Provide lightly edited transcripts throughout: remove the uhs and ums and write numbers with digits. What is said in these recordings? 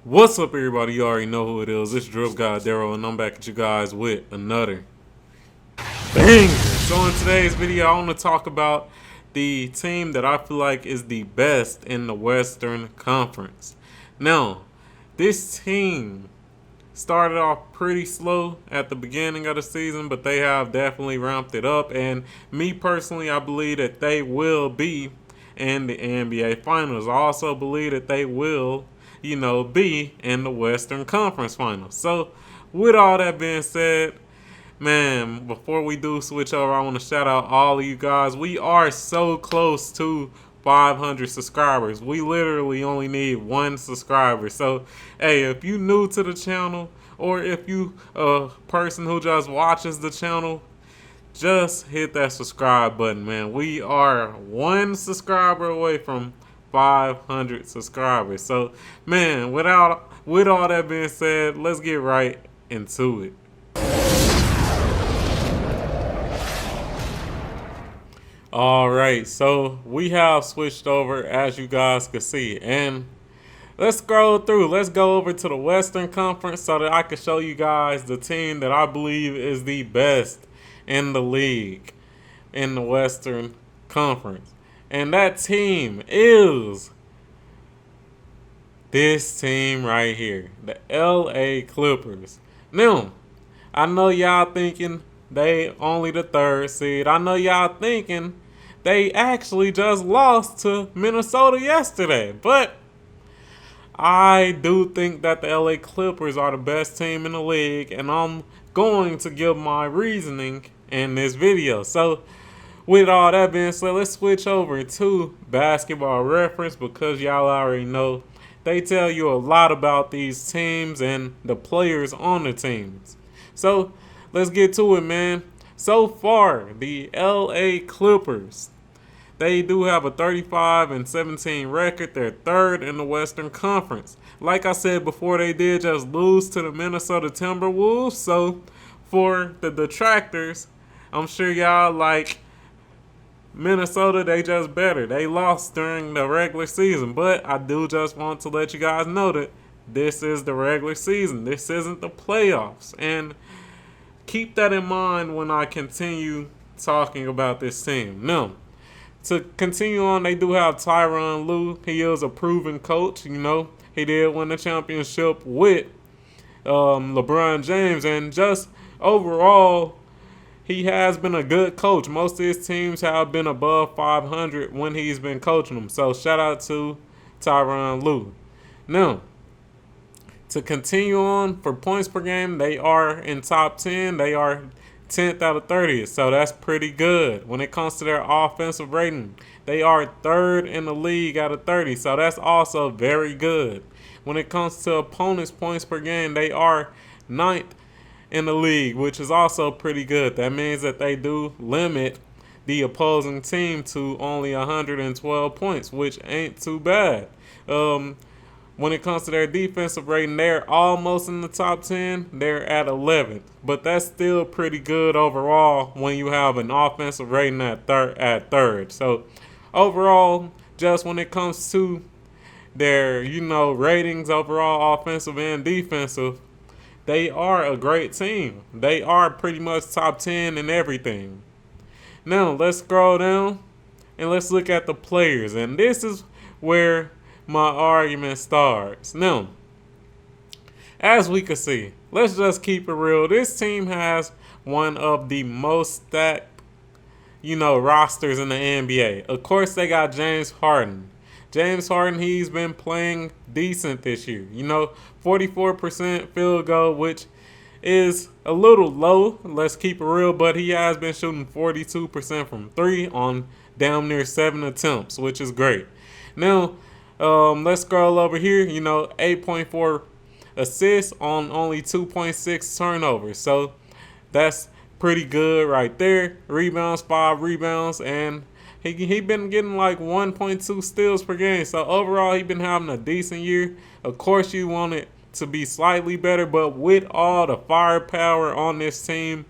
What's up, everybody? You already know who it is. It's DripGodDero, and I'm back at you guys with another banger. So in today's video, I want to talk about the team that I feel like is the best in the Western Conference. Now, this team started off pretty slow at the beginning of the season, but they have definitely ramped it up. And me personally, I believe that they will be in the NBA Finals. I also believe that they will, be in the Western Conference Finals. So, with all that being said, man, before we do switch over, I want to shout out all of you guys. We are so close to 500 subscribers. We literally only need one subscriber. So, hey, if you new to the channel or if you a person who just watches the channel, just hit that subscribe button, man. We are one subscriber away from 500 subscribers. So, man, with all that being said, let's get right into it. All right, so we have switched over, as you guys can see, and let's scroll through. Let's go over to the Western Conference so that I can show you guys the team that I believe is the best in the league in the Western Conference. And that team is this team right here, the LA Clippers. Now, I know y'all thinking they only the third seed. I know y'all thinking they actually just lost to Minnesota yesterday. But I do think that the LA Clippers are the best team in the league, and I'm going to give my reasoning in this video. So, with all that being said, let's switch over to Basketball Reference, because y'all already know they tell you a lot about these teams and the players on the teams. So, let's get to it, man. So far, the LA Clippers, they do have a 35-17 record. They're third in the Western Conference. Like I said before, they did just lose to the Minnesota Timberwolves. So, for the detractors, I'm sure y'all like Minnesota, they just better. They lost during the regular season. But I do just want to let you guys know that this is the regular season. This isn't the playoffs. And keep that in mind when I continue talking about this team. Now, to continue on, they do have Tyronn Lue. He is a proven coach. He did win the championship with LeBron James. And just overall, he has been a good coach. Most of his teams have been above 500 when he's been coaching them. So shout out to Tyronn Lue. Now, to continue on, for points per game, they are in top 10. They are 10th out of 30. So that's pretty good. When it comes to their offensive rating, they are third in the league out of 30. So that's also very good. When it comes to opponents' points per game, they are 9th in the league, which is also pretty good. That means that they do limit the opposing team to only 112 points, which ain't too bad. When it comes to their defensive rating, they're almost in the top 10. They're at 11th. But that's still pretty good overall when you have an offensive rating at third. So overall, just when it comes to their, ratings overall, offensive and defensive, they are a great team. They are pretty much top 10 in everything. Now, let's scroll down and let's look at the players. And this is where my argument starts. Now, as we can see, let's just keep it real. This team has one of the most stacked, rosters in the NBA. Of course, they got James Harden. James Harden, he's been playing decent this year. 44% field goal, which is a little low. Let's keep it real, but he has been shooting 42% from 3 on damn near 7 attempts, which is great. Now, let's scroll over here. 8.4 assists on only 2.6 turnovers. So that's pretty good right there. Rebounds, 5 rebounds, and he been getting like 1.2 steals per game. So overall, he been having a decent year. Of course, you want it to be slightly better, but with all the firepower on this team,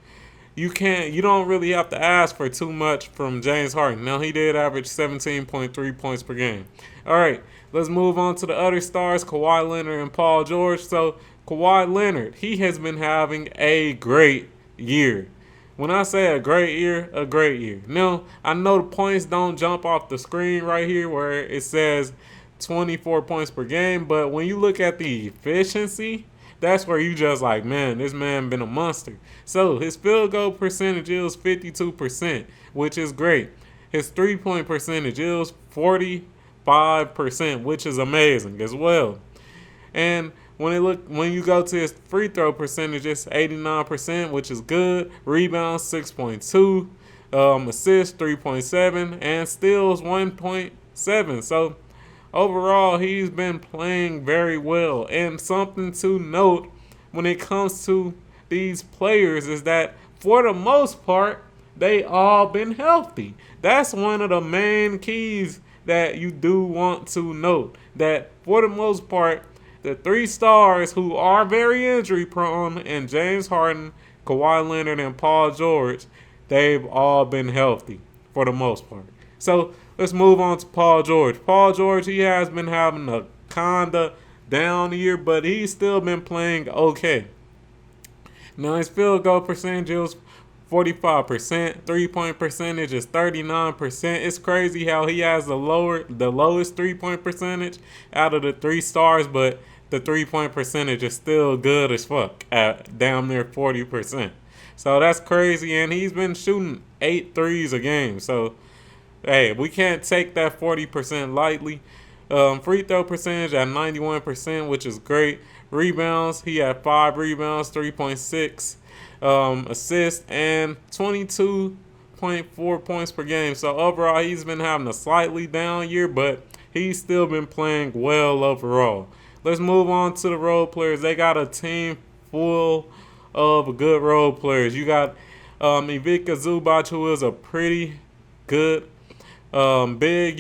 you don't really have to ask for too much from James Harden. Now, he did average 17.3 points per game. All right, let's move on to the other stars, Kawhi Leonard and Paul George. So, Kawhi Leonard, he has been having a great year. When I say a great year, a great year. Now, I know the points don't jump off the screen right here where it says 24 points per game, but when you look at the efficiency, that's where you just like, man, this man been a monster. So his field goal percentage is 52%, which is great. His 3-point percentage is 45%, which is amazing as well. And when you go to his free throw percentage, it's 89%, which is good. Rebounds 6.2, assists 3.7, and steals 1.7. So overall, he's been playing very well. And something to note when it comes to these players is that for the most part, they all been healthy. That's one of the main keys that you do want to note. That for the most part, the three stars who are very injury prone, and James Harden, Kawhi Leonard, and Paul George, they've all been healthy for the most part. So let's move on to Paul George. Paul George, he has been having a kinda down year, but he's still been playing okay. Now his field goal percentage is 45%, 3-point percentage is 39%. It's crazy how he has the lowest 3-point percentage out of the three stars, but the 3-point percentage is still good as fuck at damn near 40%. So that's crazy, and he's been shooting 8 threes a game. So hey, we can't take that 40% lightly. Free throw percentage at 91%, which is great. Rebounds, he had 5 rebounds, 3.6 assists, and 22.4 points per game. So overall, he's been having a slightly down year, but he's still been playing well overall. Let's move on to the role players. They got a team full of good role players. You got Ivica Zubac, who is a pretty good big,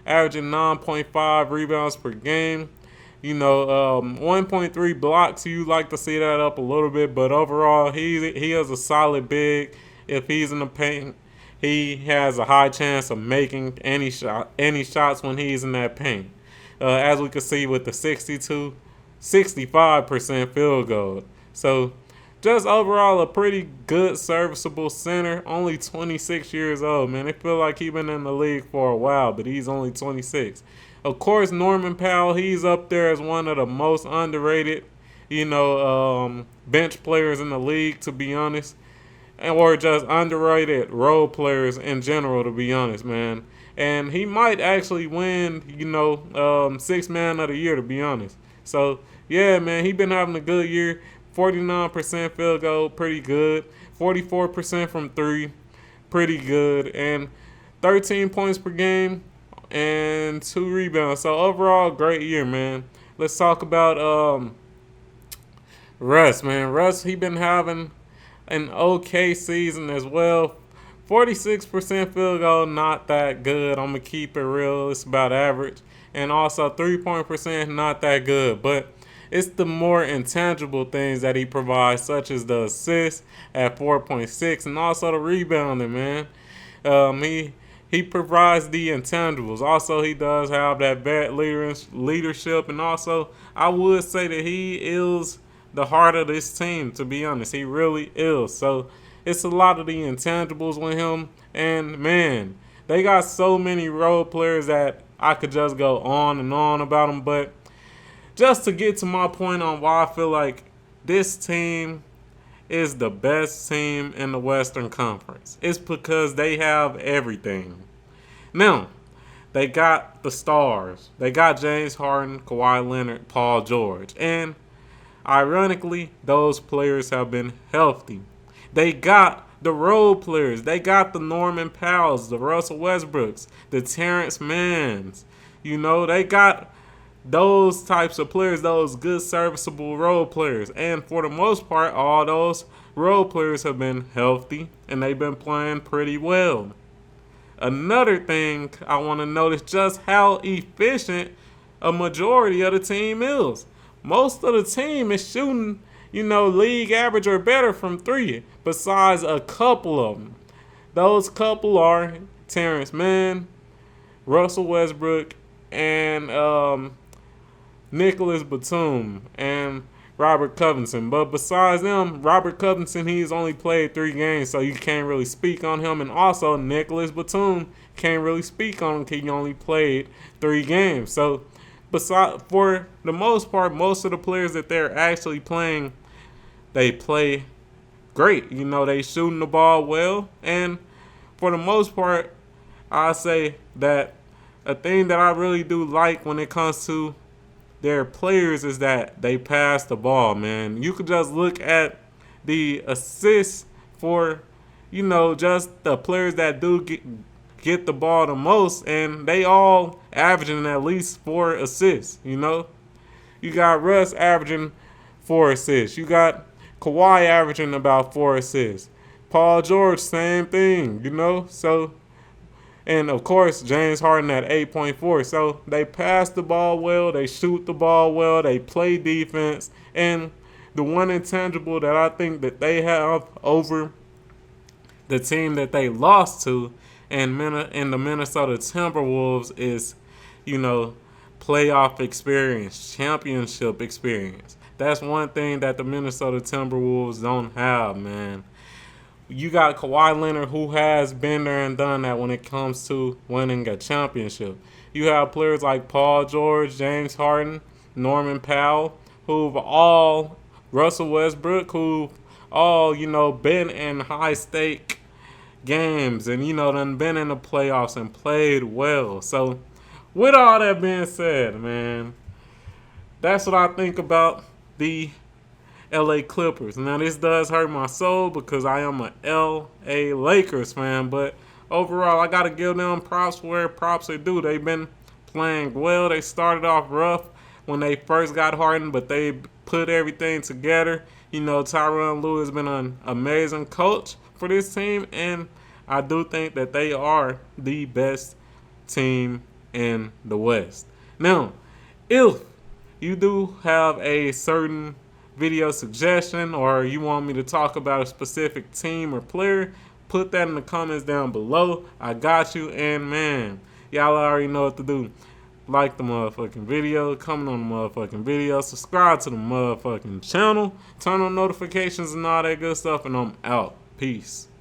averaging 9.5 rebounds per game. 1.3 blocks. You like to see that up a little bit, but overall, he is a solid big. If he's in the paint, he has a high chance of making any shots when he's in that paint. As we can see with the 65% field goal. So just overall a pretty good serviceable center. Only 26 years old, man. They feel like he's been in the league for a while, but he's only 26. Of course, Norman Powell, he's up there as one of the most underrated, bench players in the league, to be honest. Or just underrated role players in general, to be honest, man. And he might actually win, 6th man of the year, to be honest. So, yeah, man, he been having a good year. 49% field goal, pretty good. 44% from 3, pretty good. And 13 points per game and 2 rebounds. So, overall, great year, man. Let's talk about Russ, man. Russ, he been having an okay season as well. 46% field goal, not that good. I'm going to keep it real. It's about average. And also 3-point percent, not that good. But it's the more intangible things that he provides, such as the assists at 4.6 and also the rebounding, man. He provides the intangibles. Also, he does have that vet leadership. And also, I would say that he is the heart of this team, to be honest. He really is. So it's a lot of the intangibles with him. And, man, they got so many role players that I could just go on and on about them. But just to get to my point on why I feel like this team is the best team in the Western Conference, it's because they have everything. Now, they got the stars. They got James Harden, Kawhi Leonard, Paul George. And ironically, those players have been healthy. They got the role players. They got the Norman Powells, the Russell Westbrooks, the Terrence Manns. They got those types of players, those good serviceable role players. And for the most part, all those role players have been healthy and they've been playing pretty well. Another thing I want to note is just how efficient a majority of the team is. Most of the team is shooting league average or better from three, besides a couple of them. Those couple are Terrence Mann, Russell Westbrook, and Nicholas Batum and Robert Covington. But besides them, Robert Covington, he's only played 3 games, so you can't really speak on him. And also, Nicholas Batum can't really speak on him because he only played 3 games. So, for the most part, most of the players that they're actually playing, they play great. They shooting the ball well. And for the most part, I say that a thing that I really do like when it comes to their players is that they pass the ball, man. You could just look at the assists for, just the players that do get the ball the most, and they all averaging at least 4 assists, You got Russ averaging 4 assists. You got Kawhi averaging about 4 assists. Paul George, same thing, So, and of course, James Harden at 8.4. So they pass the ball well, they shoot the ball well, they play defense. And the one intangible that I think that they have over the team that they lost to in the Minnesota Timberwolves is, playoff experience, championship experience. That's one thing that the Minnesota Timberwolves don't have, man. You got Kawhi Leonard, who has been there and done that when it comes to winning a championship. You have players like Paul George, James Harden, Norman Powell, Russell Westbrook, who've all, been in high-stake games and, done been in the playoffs and played well. So, with all that being said, man, that's what I think about the LA Clippers. Now, this does hurt my soul because I am a LA Lakers fan, but overall, I got to give them props where props are due. They've been playing well. They started off rough when they first got Harden, but they put everything together. Tyronn Lue has been an amazing coach for this team, and I do think that they are the best team in the West. Now, if you do have a certain video suggestion or you want me to talk about a specific team or player, put that in the comments down below. I got you, and man, y'all already know what to do. Like the motherfucking video, comment on the motherfucking video, subscribe to the motherfucking channel, turn on notifications and all that good stuff, and I'm out. Peace.